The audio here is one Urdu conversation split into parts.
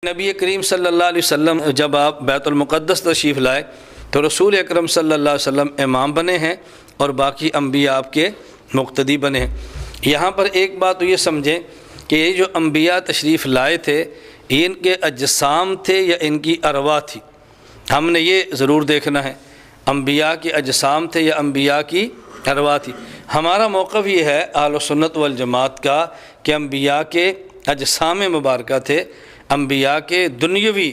نبی کریم صلی اللہ علیہ وسلم جب آپ بیت المقدس تشریف لائے تو رسول اکرم صلی اللہ علیہ وسلم امام بنے ہیں اور باقی انبیاء آپ کے مقتدی بنے ہیں۔ یہاں پر ایک بات تو یہ سمجھیں کہ یہ جو انبیاء تشریف لائے تھے ان کے اجسام تھے یا ان کی ارواح تھی، ہم نے یہ ضرور دیکھنا ہے انبیاء کے اجسام تھے یا انبیاء کی ارواح تھی۔ ہمارا موقف یہ ہے اہل سنت والجماعت کا کہ انبیاء کے اجسام مبارکہ تھے، انبیاء کے دنیاوی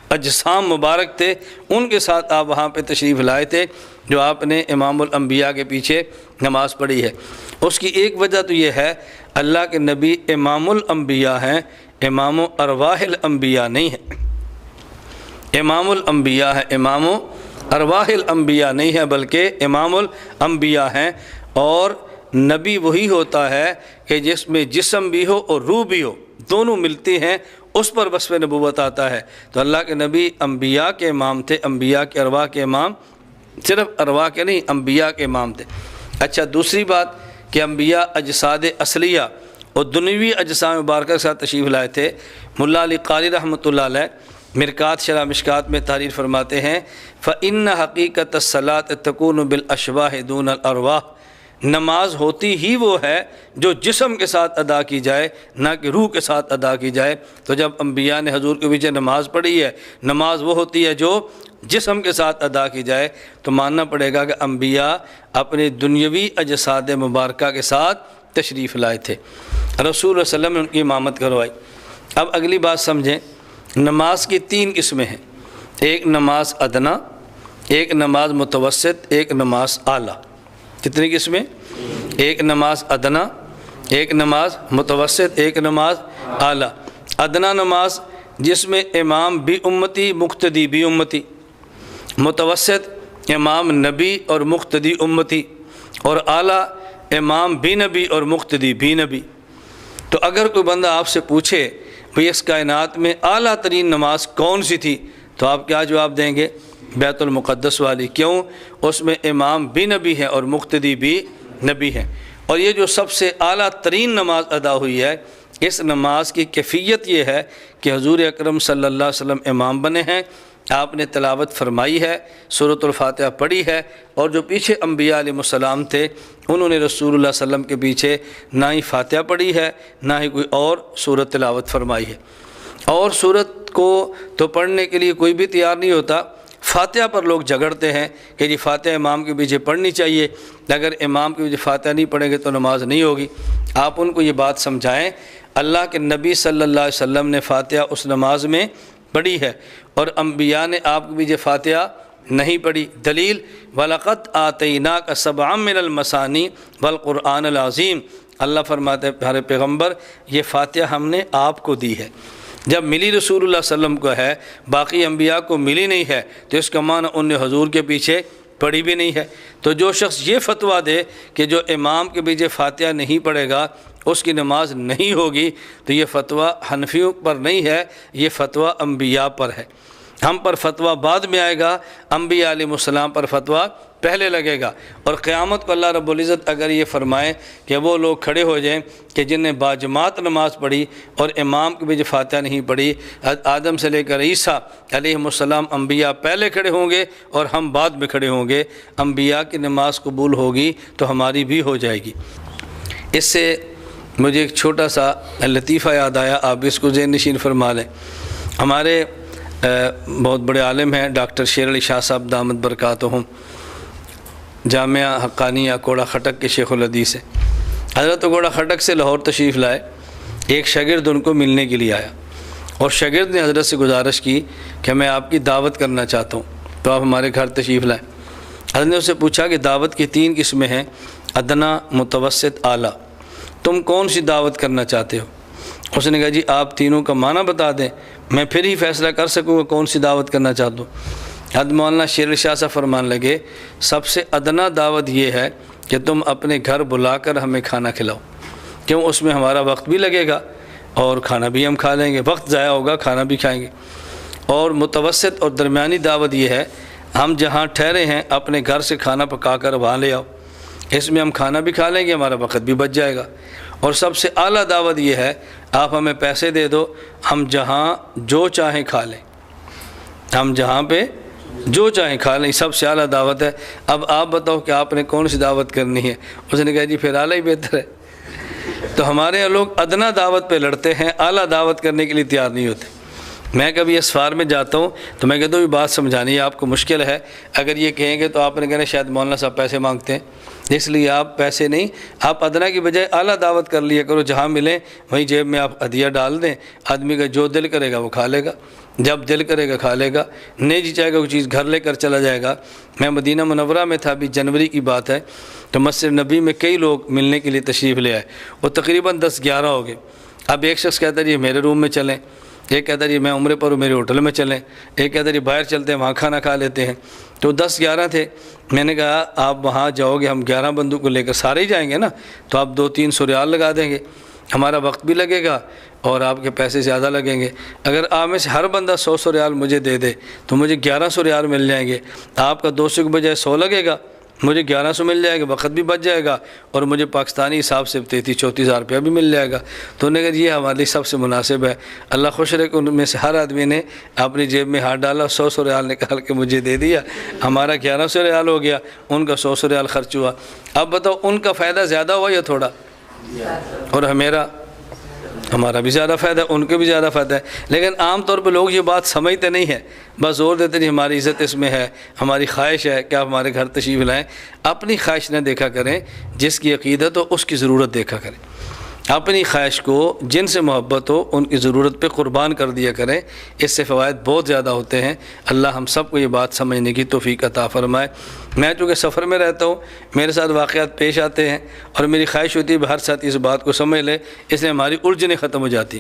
اجسام مبارک تھے، ان کے ساتھ آپ وہاں پہ تشریف لائے تھے جو آپ نے امام الانبیاء کے پیچھے نماز پڑھی ہے۔ اس کی ایک وجہ تو یہ ہے اللہ کے نبی امام الانبیاء ہیں، امام ارواح الانبیاء نہیں ہے۔ امام الانبیاء ہے، امام ارواح الانبیاء نہیں ہے بلکہ امام الانبیاء ہیں، اور نبی وہی ہوتا ہے کہ جس میں جسم بھی ہو اور روح بھی ہو، دونوں ملتی ہیں، اس پر وصف نبوت آتا ہے۔ تو اللہ کے نبی انبیاء کے امام تھے، انبیاء کے ارواح کے امام، صرف ارواح کے نہیں انبیاء کے امام تھے۔ اچھا، دوسری بات کہ انبیاء اجساد اصلیہ اور دنیوی اجسام مبارکہ کے ساتھ تشریف لائے تھے۔ ملا علی قاری رحمۃ اللہ علیہ مرکات شرح مشکات میں تحریر فرماتے ہیں فَإِنَّ حَقِيقَةَ الصَّلَاةِ تَكُونُ بِالْأَشْبَاحِ دُونَ الْأَرْوَاحِ، نماز ہوتی ہی وہ ہے جو جسم کے ساتھ ادا کی جائے، نہ کہ روح کے ساتھ ادا کی جائے۔ تو جب انبیاء نے حضور کے پیچھے نماز پڑھی ہے، نماز وہ ہوتی ہے جو جسم کے ساتھ ادا کی جائے، تو ماننا پڑے گا کہ انبیاء اپنے دنیاوی اجساد مبارکہ کے ساتھ تشریف لائے تھے، رسول اللہ صلی اللہ علیہ وسلم نے ان کی امامت کروائی۔ اب اگلی بات سمجھیں، نماز کی تین قسمیں ہیں، ایک نماز ادنا، ایک نماز متوسط، ایک نماز اعلیٰ۔ کتنی قسمیں؟ ایک نماز ادنا، ایک نماز متوسط، ایک نماز اعلیٰ۔ ادنا نماز جس میں امام بھی امتی مقتدی بھی امتی، متوسط امام نبی اور مقتدی امتی، اور اعلیٰ امام بھی نبی اور مقتدی بھی نبی۔ تو اگر کوئی بندہ آپ سے پوچھے بھئی اس کائنات میں اعلیٰ ترین نماز کون سی تھی، تو آپ کیا جواب دیں گے؟ بیت المقدس والی۔ کیوں؟ اس میں امام بھی نبی ہے اور مقتدی بھی نبی ہیں، اور یہ جو سب سے اعلیٰ ترین نماز ادا ہوئی ہے، اس نماز کی کیفیت یہ ہے کہ حضور اکرم صلی اللہ علیہ وسلم امام بنے ہیں، آپ نے تلاوت فرمائی ہے، سورۃ الفاتحہ پڑھی ہے، اور جو پیچھے انبیاء علیہ السلام تھے انہوں نے رسول اللہ صلی اللہ علیہ وسلم کے پیچھے نہ ہی فاتحہ پڑھی ہے نہ ہی کوئی اور سورت تلاوت فرمائی ہے۔ اور سورت کو تو پڑھنے کے لیے کوئی بھی تیار نہیں ہوتا، فاتحہ پر لوگ جھگڑتے ہیں کہ جی فاتحہ امام کے پیچھے پڑھنی چاہیے، اگر امام کے پیچھے فاتحہ نہیں پڑھیں گے تو نماز نہیں ہوگی۔ آپ ان کو یہ بات سمجھائیں، اللہ کے نبی صلی اللہ علیہ وسلم نے فاتحہ اس نماز میں پڑھی ہے، اور انبیاء نے آپ کے پیچھے فاتحہ نہیں پڑھی۔ دلیل وَلَقَدْ آتَيْنَاكَ سَبْعًا مِّنَ الْمَثَانِي وَالْقُرْآنَ الْعَظِيمِ، اللہ فرماتے ہیں پیارے پیغمبر یہ فاتحہ ہم نے آپ کو دی ہے۔ جب ملی رسول اللہ صلی اللہ علیہ وسلم کو ہے، باقی انبیاء کو ملی نہیں ہے، تو اس کا معنی ان نے حضور کے پیچھے پڑھی بھی نہیں ہے۔ تو جو شخص یہ فتویٰ دے کہ جو امام کے پیچھے فاتحہ نہیں پڑھے گا اس کی نماز نہیں ہوگی، تو یہ فتویٰ حنفیوں پر نہیں ہے، یہ فتویٰ انبیاء پر ہے۔ ہم پر فتویٰ بعد میں آئے گا، انبیاء علیہ السلام پر فتویٰ پہلے لگے گا۔ اور قیامت کو اللہ رب العزت اگر یہ فرمائے کہ وہ لوگ کھڑے ہو جائیں کہ جن نے باجماعت نماز پڑھی اور امام کے پیچھے فاتحہ نہیں پڑھی، آدم سے لے کر عیسیٰ علیہ السلام انبیاء پہلے کھڑے ہوں گے اور ہم بعد میں کھڑے ہوں گے، انبیاء کی نماز قبول ہوگی تو ہماری بھی ہو جائے گی۔ اس سے مجھے ایک چھوٹا سا لطیفہ یاد آیا، آپ اس کو ذہن نشین فرما لیں۔ ہمارے بہت بڑے عالم ہیں ڈاکٹر شیر علی شاہ صاحب دامت برکاتہم، جامعہ حقانیہ کوڑا خٹک کے شیخ الحدیث ہیں۔ حضرت کوڑا خٹک سے لاہور تشریف لائے، ایک شاگرد ان کو ملنے کے لیے آیا، اور شاگرد نے حضرت سے گزارش کی کہ میں آپ کی دعوت کرنا چاہتا ہوں تو آپ ہمارے گھر تشریف لائیں۔ حضرت نے اس سے پوچھا کہ دعوت کی تین قسمیں ہیں، ادنا، متوسط، اعلیٰ، تم کون سی دعوت کرنا چاہتے ہو؟ اس نے کہا جی آپ تینوں کا معنی بتا دیں، میں پھر ہی فیصلہ کر سکوں گا کون سی دعوت کرنا چاہتا ہوں۔ حضرت مولانا شیر شاہ صاحب فرمان لگے سب سے ادنا دعوت یہ ہے کہ تم اپنے گھر بلا کر ہمیں کھانا کھلاؤ، کیوں اس میں ہمارا وقت بھی لگے گا اور کھانا بھی ہم کھا لیں گے، وقت ضائع ہوگا کھانا بھی کھائیں گے۔ اور متوسط اور درمیانی دعوت یہ ہے ہم جہاں ٹھہرے ہیں اپنے گھر سے کھانا پکا کر وہاں لے آؤ، اس میں ہم کھانا بھی کھا لیں گے، ہمارا وقت بھی بچ جائے گا۔ اور سب سے اعلیٰ دعوت یہ ہے آپ ہمیں پیسے دے دو، ہم جہاں جو چاہیں کھا لیں، ہم جہاں پہ جو چاہیں کھا لیں، سب سے اعلیٰ دعوت ہے۔ اب آپ بتاؤ کہ آپ نے کون سی دعوت کرنی ہے؟ اس نے کہا جی پھر اعلیٰ ہی بہتر ہے۔ تو ہمارے یہاں لوگ ادنا دعوت پہ لڑتے ہیں، اعلیٰ دعوت کرنے کے لیے تیار نہیں ہوتے۔ میں کبھی اسفار میں جاتا ہوں تو میں کہتا ہوں یہ بات سمجھانی ہے آپ کو مشکل ہے، اگر یہ کہیں گے تو آپ نے کہنا شاید مولانا صاحب پیسے مانگتے ہیں، اس لیے آپ پیسے نہیں، آپ ادنا کی بجائے اعلیٰ دعوت کر لیا کرو، جہاں ملیں وہیں جیب میں آپ ہدیہ ڈال دیں، آدمی کا جو دل کرے گا وہ کھا لے گا، جب دل کرے گا کھا لے گا، نہیں جی چاہے گا وہ چیز گھر لے کر چلا جائے گا۔ میں مدینہ منورہ میں تھا، ابھی جنوری کی بات ہے، تو مسجد نبی میں کئی لوگ ملنے کے لیے تشریف لے آئے، وہ تقریباً 10-11 ہو گئے۔ اب ایک شخص کہتا ہے جی میرے روم میں چلیں، ایک کہتا ہے جی میں عمرے پر ہوں میرے ہوٹل میں چلیں، ایک کہتا ہے جی باہر چلتے ہیں وہاں کھانا کھا لیتے ہیں۔ تو 10-11 تھے، میں نے کہا آپ وہاں جاؤ گے، ہم 11 بندوں کو لے کر سارے ہی جائیں گے نا، تو آپ 200-300 ریال لگا دیں گے، ہمارا وقت بھی لگے گا اور آپ کے پیسے زیادہ لگیں گے۔ اگر آپ میں سے ہر بندہ 100 ریال مجھے دے دے تو مجھے 1100 ریال مل جائیں گے، آپ کا 200 کے بجائے 100 لگے گا، مجھے 1100 مل جائے گا، وقت بھی بچ جائے گا اور مجھے پاکستانی حساب سے 33-34 ہزار روپیہ بھی مل جائے گا۔ تو انہوں نے کہا یہ ہمارے لیے سب سے مناسب ہے۔ اللہ خوش رہے کہ ان میں سے ہر آدمی نے اپنی جیب میں ہاتھ ڈالا، 100 ریال نکال کے مجھے دے دیا، ہمارا 1100 ریال ہو گیا، ان کا 100 ریال خرچ ہوا۔ اب بتاؤ ان کا فائدہ زیادہ ہوا یا تھوڑا؟ اور ہمارا بھی زیادہ فائدہ ہے، ان کے بھی زیادہ فائدہ ہے۔ لیکن عام طور پہ لوگ یہ بات سمجھتے نہیں ہیں، بس زور دیتے نہیں ہماری عزت اس میں ہے، ہماری خواہش ہے کہ آپ ہمارے گھر تشریف لائیں۔ اپنی خواہش نہ دیکھا کریں، جس کی عقیدت ہو اس کی ضرورت دیکھا کریں، اپنی خواہش کو جن سے محبت ہو ان کی ضرورت پہ قربان کر دیا کریں، اس سے فوائد بہت زیادہ ہوتے ہیں۔ اللہ ہم سب کو یہ بات سمجھنے کی توفیق عطا فرمائے۔ میں چونکہ سفر میں رہتا ہوں، میرے ساتھ واقعات پیش آتے ہیں اور میری خواہش ہوتی ہے ہر ساتھی اس بات کو سمجھ لے، اس لیے ہماری الجھنیں ختم ہو جاتی۔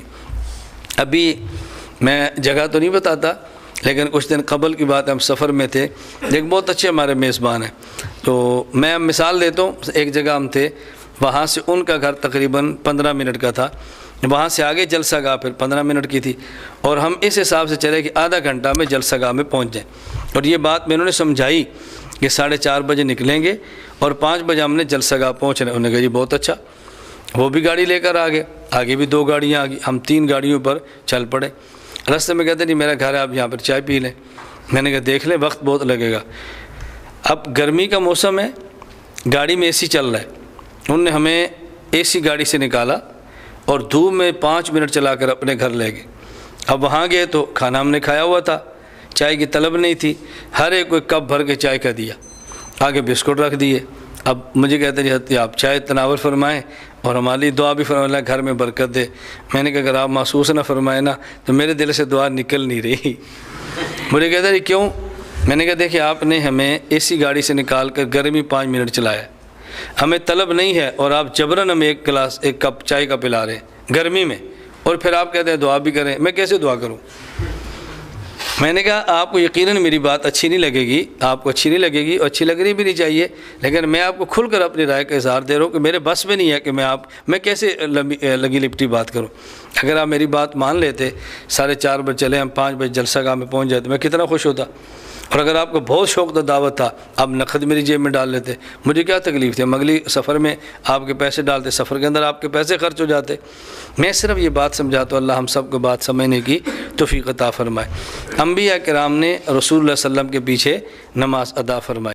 ابھی میں جگہ تو نہیں بتاتا، لیکن کچھ دن قبل کی بات ہے، ہم سفر میں تھے، ایک بہت اچھے ہمارے میزبان ہیں، تو میں مثال دیتا ہوں، ایک جگہ ہم تھے، وہاں سے ان کا گھر تقریباً 15 منٹ کا تھا، وہاں سے آگے جلسہ گاہ پھر 15 منٹ کی تھی، اور ہم اس حساب سے چلے کہ آدھا گھنٹہ میں جلسہ گاہ میں پہنچ جائیں۔ اور یہ بات میں انہوں نے سمجھائی کہ 4:30 بجے نکلیں گے اور 5 بجے ہم نے جلسہ گاہ پہنچنا ہے۔ انہوں نے کہا جی بہت اچھا، وہ بھی گاڑی لے کر آگے بھی 2 گاڑیاں آگئی، ہم 3 گاڑیوں پر چل پڑے۔ راستے میں کہتے ہیں جی میرا گھر ہے، آپ یہاں پر چائے پی لیں۔ میں نے کہا دیکھ لیں وقت بہت لگے گا، اب گرمی کا موسم ہے، گاڑی میں اے سی چل رہا ہے، انہوں نے ہمیں اے سی گاڑی سے نکالا اور دھوپ میں 5 منٹ چلا کر اپنے گھر لے گئے۔ اب وہاں گئے تو کھانا ہم نے کھایا ہوا تھا، چائے کی طلب نہیں تھی، ہر ایک کو ایک کپ بھر کے چائے کا دیا، آگے بسکٹ رکھ دیے۔ اب مجھے کہتے ہیں جی آپ چائے تناول فرمائیں اور ہمارے لیے دعا بھی فرمائیں، اللہ گھر میں برکت دے۔ میں نے کہا اگر آپ محسوس نہ فرمائیں نا تو میرے دل سے دعا نکل نہیں رہی۔ مجھے کہتے ہیں جی کیوں؟ میں نے کہا دیکھیں آپ نے ہمیں اے سی گاڑی سے نکال کر گرمی 5 منٹ چلایا، ہمیں طلب نہیں ہے اور آپ جبراً ہمیں ایک کپ چائے کا پلا رہے ہیں گرمی میں، اور پھر آپ کہتے ہیں دعا بھی کریں، میں کیسے دعا کروں؟ میں نے کہا آپ کو یقیناً میری بات اچھی نہیں لگے گی، آپ کو اچھی نہیں لگے گی اور اچھی لگنی بھی نہیں چاہیے، لیکن میں آپ کو کھل کر اپنی رائے کا اظہار دے رہا ہوں کہ میرے بس میں نہیں ہے کہ میں کیسے لگی لپٹی بات کروں۔ اگر آپ میری بات مان لیتے 4:30 بجے چلے، ہم 5 بجے جلسہ گاہ میں پہنچ جاتے، میں کتنا خوش ہوتا۔ اور اگر آپ کو بہت شوق تھا، دعوت تھا، آپ نقد میری جیب میں ڈال لیتے، مجھے کیا تکلیف تھی، ہم اگلی سفر میں آپ کے پیسے ڈالتے، سفر کے اندر آپ کے پیسے خرچ ہو جاتے۔ میں صرف یہ بات سمجھاتا ہوں، اللہ ہم سب کو بات سمجھنے کی توفیق عطا فرمائے۔ انبیاء کرام نے رسول اللہ صلی اللہ علیہ وسلم کے پیچھے نماز ادا فرمائی۔